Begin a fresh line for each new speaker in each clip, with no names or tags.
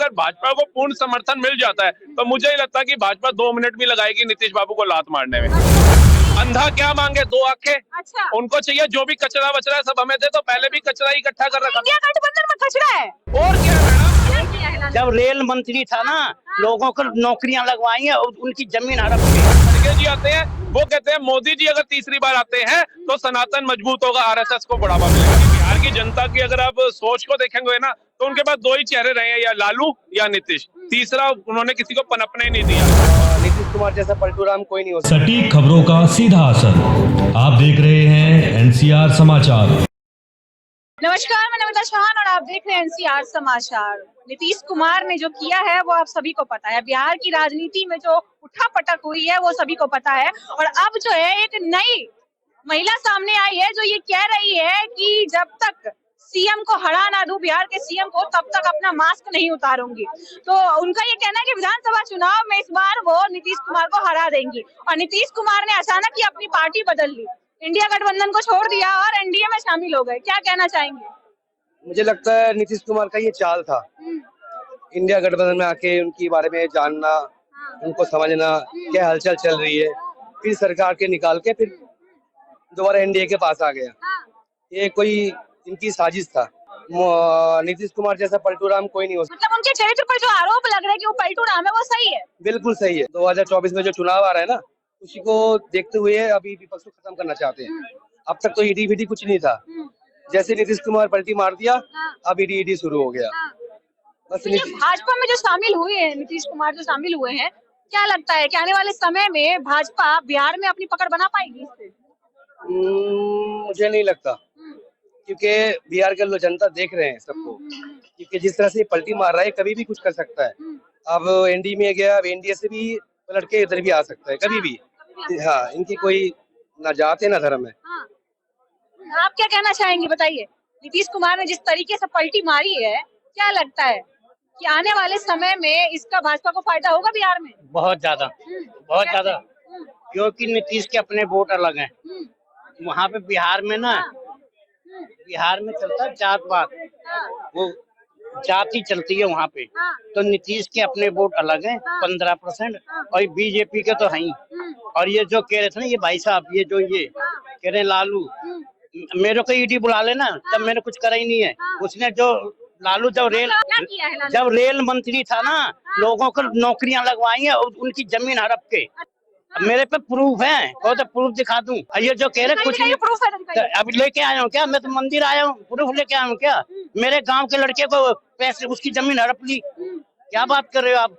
अगर भाजपा को पूर्ण समर्थन मिल जाता है तो मुझे नहीं लगता कि भाजपा 2 मिनट भी लगाएगी नीतीश बाबू को लात मारने में। अंधा क्या मांगे, 2 आंखें।
अच्छा,
उनको चाहिए जो भी कचरा वचरा है सब हमें दे, तो पहले भी कचरा ही इकट्ठा कर रखा।
इंडिया गठबंधन में कचरा है
और क्या है मैडम?
क्या किया है?
जब रेल मंत्री था ना, लोगों को नौकरियां लगवाई हैं और उनकी जमीन हड़प ली।
खड़गे जी आते हैं, वो कहते हैं मोदी जी अगर तीसरी बार आते हैं तो सनातन मजबूत होगा, आरएसएस को बढ़ावा मिलेगा। बिहार की जनता की अगर आप सोच को देखेंगे ना तो उनके पास 2 ही चेहरे रहे हैं, या लालू या नीतीश। तीसरा उन्होंने किसी को पनपने ही नहीं दिया।
नीतीश कुमार जैसा पलटूराम कोई नहीं हो सकता।
सटीक खबरों का सीधा असर। आप देख रहे हैं एनसीआर समाचार।
नमस्कार, मैं नमिता चौहान और आप देख रहे हैं एनसीआर समाचार। नीतीश कुमार ने जो किया है वो आप सभी को पता है। बिहार की राजनीति में जो उठापटक हुई है वो सभी को पता है। और अब जो है एक नई महिला सामने आई है जो ये कह रही है कि जब तक सीएम को हरा ना दूं, बिहार के सीएम को, तब तक अपना मास्क नहीं उतारूंगी। तो उनका ये कहना है कि विधानसभा चुनाव में इस बार वो नीतीश कुमार को हरा देंगी। और नीतीश कुमार ने अचानक ही अपनी पार्टी बदल ली, इंडिया गठबंधन को छोड़ दिया और एनडीए में शामिल हो गए। क्या कहना चाहेंगे?
मुझे लगता है नीतीश कुमार का ये चाल था, इंडिया गठबंधन में आके उनके बारे में जानना, उनको समझना, क्या हलचल चल रही है, फिर सरकार के निकाल के फिर दोबारा एनडीए के पास आ गया। ये कोई इनकी साजिश था। नीतीश कुमार जैसा पलटूराम कोई नहीं हो सकता।
मतलब उनके चरित्र पर जो आरोप लग रहा है कि वो पलटूराम है, वो सही है?
बिल्कुल सही है। 2024 में जो चुनाव आ रहा है ना, उसी को देखते हुए अभी विपक्ष को खत्म करना चाहते हैं। अब तक तो ईडी वीडी कुछ नहीं था, जैसे नीतीश कुमार पलटी मार दिया अब ईडी शुरू हो गया। बस
भाजपा में जो शामिल हुए हैं, नीतीश कुमार जो शामिल हुए हैं, क्या लगता है कि आने वाले समय में भाजपा बिहार में अपनी पकड़ बना पाएगी इससे?
मुझे नहीं लगता, क्योंकि बिहार के लोग जनता देख रहे हैं सबको, क्योंकि जिस तरह से पलटी मार रहा है कभी भी कुछ कर सकता है। अब एनडीए में गया, अब एनडीए से भी पलट के इधर भी आ सकता है कभी भी। हाँ, इनकी कोई ना जात है ना धर्म है।
आप क्या कहना चाहेंगे, बताइए? नीतीश कुमार ने जिस तरीके से पलटी मारी है, क्या लगता है कि आने वाले समय में इसका भाजपा को फायदा होगा बिहार में?
बहुत ज्यादा, बहुत ज्यादा, क्योंकि नीतीश के अपने वोट अलग हैं। वहाँ पे बिहार में ना, बिहार में चलता है जातवाद, वो जाति चलती है वहाँ पे। तो नीतीश के अपने वोट अलग हैं 15%, और बीजेपी के तो है ही। और ये जो कह रहे थे ना ये भाई साहब, ये जो ये कह रहे लालू, मेरे को ईडी बुला लेना, तब मैंने कुछ करा ही नहीं है। उसने जो लालू जब रेल मंत्री था ना, लोगों को नौकरियां लगवाई हैं और उनकी जमीन हड़प के। मेरे पे प्रूफ है, और तो प्रूफ दिखा दूं। ये जो कह रहे कुछ नहीं,
प्रूफ है?
अभी लेके आया हूँ क्या? मैं तो मंदिर आया हूँ, प्रूफ लेके आया हूँ क्या? मेरे गांव के लड़के को पैसे, उसकी जमीन हड़प ली। क्या बात कर रहे हो आप?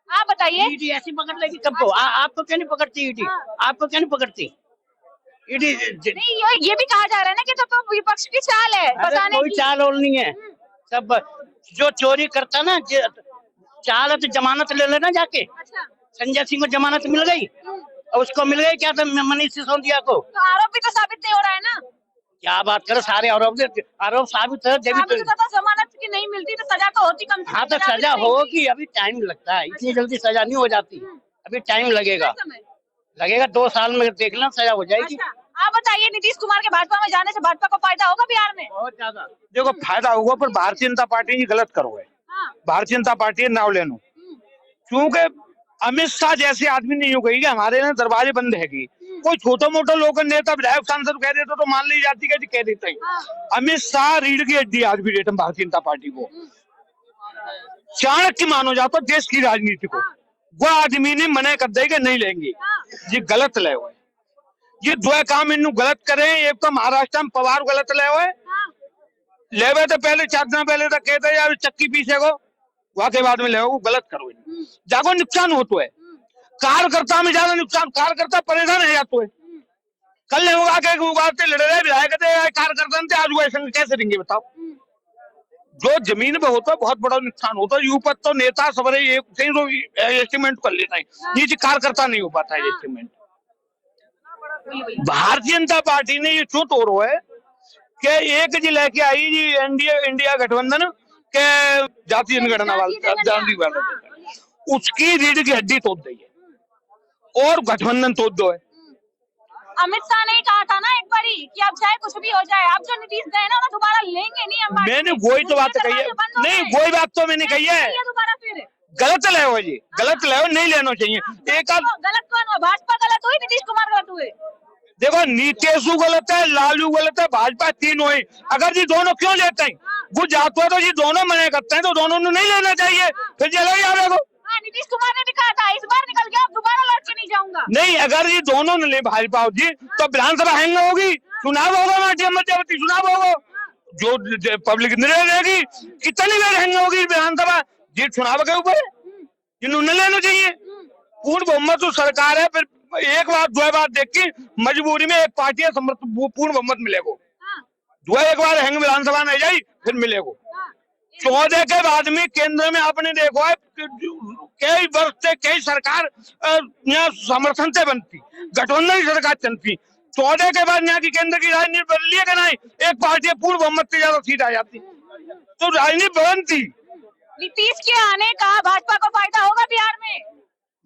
आप बताइए।
ईडी ऐसी पकड़ लेगी कब को? आपको क्या नहीं पकड़ती ईडी? आपको क्या नहीं पकड़ती ईडी?
नहीं, ये भी कहा जा रहा है ना कि तो विपक्ष की चाल है बताने
कोई
की।
चाल और नहीं है। सब जो चोरी करता ना, चाल है तो जमानत ले लेना जाके।
अच्छा,
संजय सिंह को जमानत मिल गई, और उसको मिल गई क्या था मनीष सिसोदिया को?
तो आरोप भी तो साबित नहीं हो रहा है ना।
क्या बात करो, सारे आरोप साबित है।
जमानत की नहीं मिलती तो सजा तो होती कम से कम।
हाँ, तो सजा होगी, अभी टाइम लगता है, इतनी जल्दी सजा नहीं हो जाती, अभी टाइम लगेगा। 2 साल में देख लेना सजा हो जाएगी।
अच्छा, आप बताइए, नीतीश कुमार के भाजपा में जाने से भाजपा को फायदा होगा बिहार में?
बहुत ज्यादा।
देखो फायदा होगा, पर भारतीय जनता पार्टी जी गलत करो है। भारतीय जनता पार्टी नाव लेनो, क्योंकि अमित शाह जैसे आदमी नहीं हो गई कि हमारे ना दरवाजे बंद है कि कोई छोटा मोटा लोग नेता विधायक सांसद कह देते तो मान ली जाती है, कह देते हैं। अमित शाह रीढ़ की हड्डी आज भी डेटम भारतीय जनता पार्टी को चाणक्य मानो जाता देश की राजनीति को। वो आदमी ने मना कर दे कि नहीं लेंगे, ये गलत ले हुए। ये 2 काम इन गलत करे। एक तो महाराष्ट्र में पवार गलत ले हुए, लेवे तो पहले 4 दिन पहले तक कहते यार चक्की पीछे को, वहां के बाद में ले गलत करो। जागो नुकसान होता है, कार्यकर्ता में ज्यादा नुकसान, कार्यकर्ता परेशान है जाते है। कल उगा के उगाते लड़ रहे विधायक कार्यकर्ता, आज वो संग कैसे देंगे बताओ? जो जमीन पे होता है बहुत बड़ा नुकसान होता है। ऊपर तो नेता सवरे एस्टिमेट कर लेता है, नीचे कार्यकर्ता नहीं हो पाता है एस्टिमेट। भारतीय जनता पार्टी ने ये क्यों तोड़ो है कि एक जी लेके आई जी इंडिया गठबंधन के जातीय जनगणना वाला, उसकी रीढ़ की हड्डी तोड़ दी है और गठबंधन तोड़ दो है।
अमित शाह ने कहा था ना एक बारी कि अब चाहे कुछ भी हो जाए, आप जो नीतीश गए ना दोबारा लेंगे नहीं हम।
मैंने वही तो बात कही है। नहीं, वही बात तो मैंने कही है। गलत ले हो, ये गलत ले हो, नहीं लेना चाहिए। एक आध
गलत कौन हुआ? भाजपा गलत हुई, नीतीश कुमार गलत हुए?
देखो, नीतीश गलत है, लालू गलत है, भाजपा तीनों ही। अगर ये दोनों क्यों लेते हैं? वो जाते हैं तो ये दोनों मना करते हैं, तो दोनों ने नहीं लेना चाहिए, फिर चलो ही आवे को।
हाँ, नीतीश कुमार ने भी कहा था इस बार निकल गया, अब दोबारा लड़ के नहीं जाऊंगा।
नहीं, अगर ये दोनों ने ले भाजपा जी, तो विधानसभा हैंग होगी, चुनाव होगा, मध्यवर्ती चुनाव होगा, जो पब्लिक निर्णय लेगी कितनी देर हैंग होगी विधानसभा, ये चुनाव के ऊपर इन्होंने लेना चाहिए। पूर्ण बहुमत तो सरकार है, फिर एक बार दो बार देख के मजबूरी में एक पार्टी पूर्ण बहुमत मिलेगा। दो एक बार हैंग विधानसभा नहीं जाई, फिर मिलेगा। 14 के बाद में केंद्र में आपने देखो है कई वर्ष से कई सरकार यहाँ समर्थन से बनती, गठबंधन की सरकार चलती। 14 के बाद यहाँ की केंद्र की राजनीति बदली है कि नहीं? एक पार्टी पूर्ण बहुमत से ज्यादा सीट आ जाती, तो राजनीति बनती।
नीतीश के आने का भाजपा को फायदा होगा बिहार में?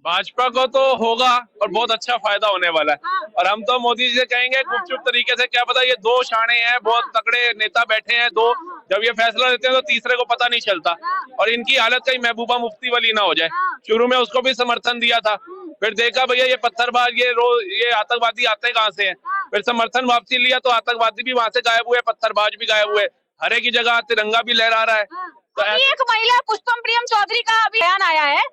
भाजपा को तो होगा और बहुत अच्छा फायदा होने वाला है। और हम तो मोदी जी से कहेंगे गुपचुप तरीके से, क्या पता ये दो शाणे हैं, बहुत तगड़े नेता बैठे हैं दो, जब ये फैसला लेते हैं तो तीसरे को पता नहीं चलता, और इनकी हालत कहीं महबूबा मुफ्ती वाली ना हो जाए। शुरू में उसको भी समर्थन दिया था, फिर देखा भैया ये पत्थरबाज, ये आतंकवादी आते कहाँ से हैं, फिर समर्थन वापसी लिया तो आतंकवादी भी वहां से गायब हुए, पत्थरबाज भी गायब हुए, हर एक की जगह तिरंगा भी लहरा रहा है। तो
अभी एक महिला पुष्पम प्रियम चौधरी का अभी बयान आया है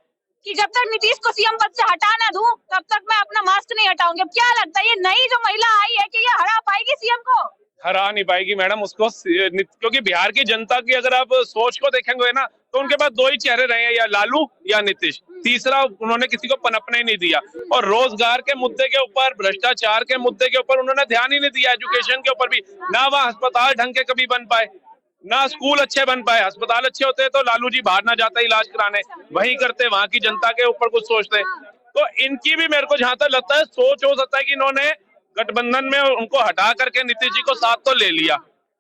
कि जब तक नीतीश को सीएम पद से हटा ना दूं, तब तक मैं अपना मास्क नहीं हटाऊंगी। अब क्या लगता है, ये नई जो महिला आई है, कि ये हरा पाएगी सीएम को?
हरा नहीं पाएगी मैडम उसको, क्योंकि बिहार की जनता की अगर आप सोच को देखेंगे ना, तो उनके पास दो ही चेहरे रहे हैं, या लालू या नीतीश, तीसरा उन्होंने किसी को पनपने ही नहीं दिया। और रोजगार के मुद्दे के ऊपर, भ्रष्टाचार के मुद्दे के ऊपर उन्होंने ध्यान ही नहीं दिया। एजुकेशन के ऊपर भी ना, वहाँ अस्पताल ढंग के कभी बन पाए, ना स्कूल अच्छे बन पाए। अस्पताल अच्छे होते तो लालू जी बाहर ना जाते इलाज कराने, वही करते, वहां की जनता के ऊपर कुछ सोचते। तो इनकी भी मेरे को जहां तक लगता है सोच हो सकता है कि इन्होंने गठबंधन में उनको हटा करके नीतीश जी को साथ तो ले लिया,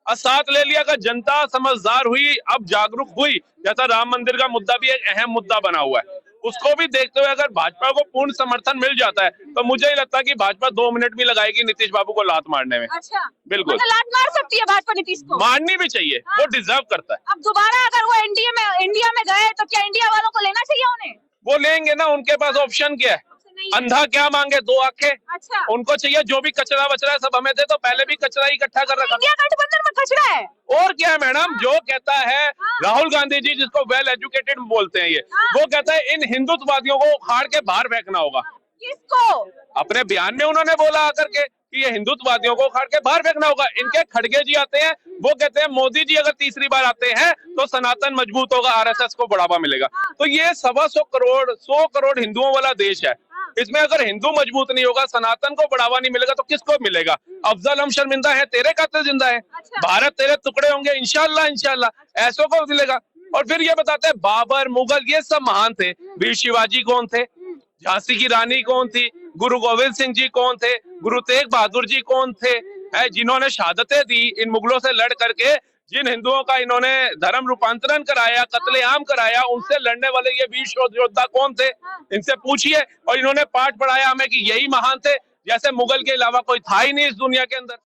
और साथ ले लिया का जनता समझदार हुई, अब जागरूक हुई। जैसा राम मंदिर का मुद्दा भी एक अहम मुद्दा बना हुआ है, उसको भी देखते हुए अगर भाजपा को पूर्ण समर्थन मिल जाता है, तो मुझे ही लगता है कि भाजपा 2 मिनट भी लगाएगी नीतीश बाबू को लात मारने में।
अच्छा,
बिल्कुल
मतलब लात मार सकती है भाजपा नीतीश को?
मारनी भी चाहिए, वो डिजर्व करता है।
अब दोबारा अगर वो इंडिया में गए तो क्या इंडिया वालों को लेना चाहिए उन्हें?
वो लेंगे ना, उनके पास ऑप्शन क्या है? अंधा क्या मांगे, 2 आंखें।
अच्छा,
उनको चाहिए जो भी कचरा वचरा है सब हमें दे, तो पहले भी कचरा इकट्ठा कर रखा।
इंडिया गठबंधन में कचरा है
और क्या है मैडम, जो कहता है राहुल गांधी जी, जिसको वेल एजुकेटेड बोलते हैं ये, वो कहता है इन हिंदुत्ववादियों को उखाड़ के बाहर फेंकना होगा।
किसको?
अपने बयान में उन्होंने बोला आकर के कि ये हिंदुत्ववादियों को उखाड़ के बाहर फेंकना होगा। इनके खड़गे जी आते हैं, वो कहते हैं मोदी जी अगर तीसरी बार आते हैं तो सनातन मजबूत होगा, आरएसएस को बढ़ावा मिलेगा। तो ये 100 करोड़ हिंदुओं वाला देश है, इसमें अगर हिंदू मजबूत नहीं होगा, सनातन को बढ़ावा नहीं मिलेगा, तो किसको मिलेगा? अफजल हम शर्मिंदा है, तेरे कातिल जिंदा है। भारत तेरे टुकड़े होंगे इंशाल्लाह, इंशाल्लाह ऐसों को मिलेगा। और फिर ये बताते हैं बाबर, मुगल, ये सब महान थे। वीर शिवाजी कौन थे? झांसी की रानी कौन थी? गुरु गोविंद सिंह जी कौन थे? गुरु तेग बहादुर जी कौन थे? जिन्होंने शहादतें दी इन मुगलों से लड़ करके, जिन हिंदुओं का इन्होंने धर्म रूपांतरण कराया, कत्लेआम कराया, उनसे लड़ने वाले ये वीर योद्धा कौन थे? इनसे पूछिए। और इन्होंने पाठ पढ़ाया हमें कि यही महान थे, जैसे मुगल के अलावा कोई था ही नहीं इस दुनिया के अंदर।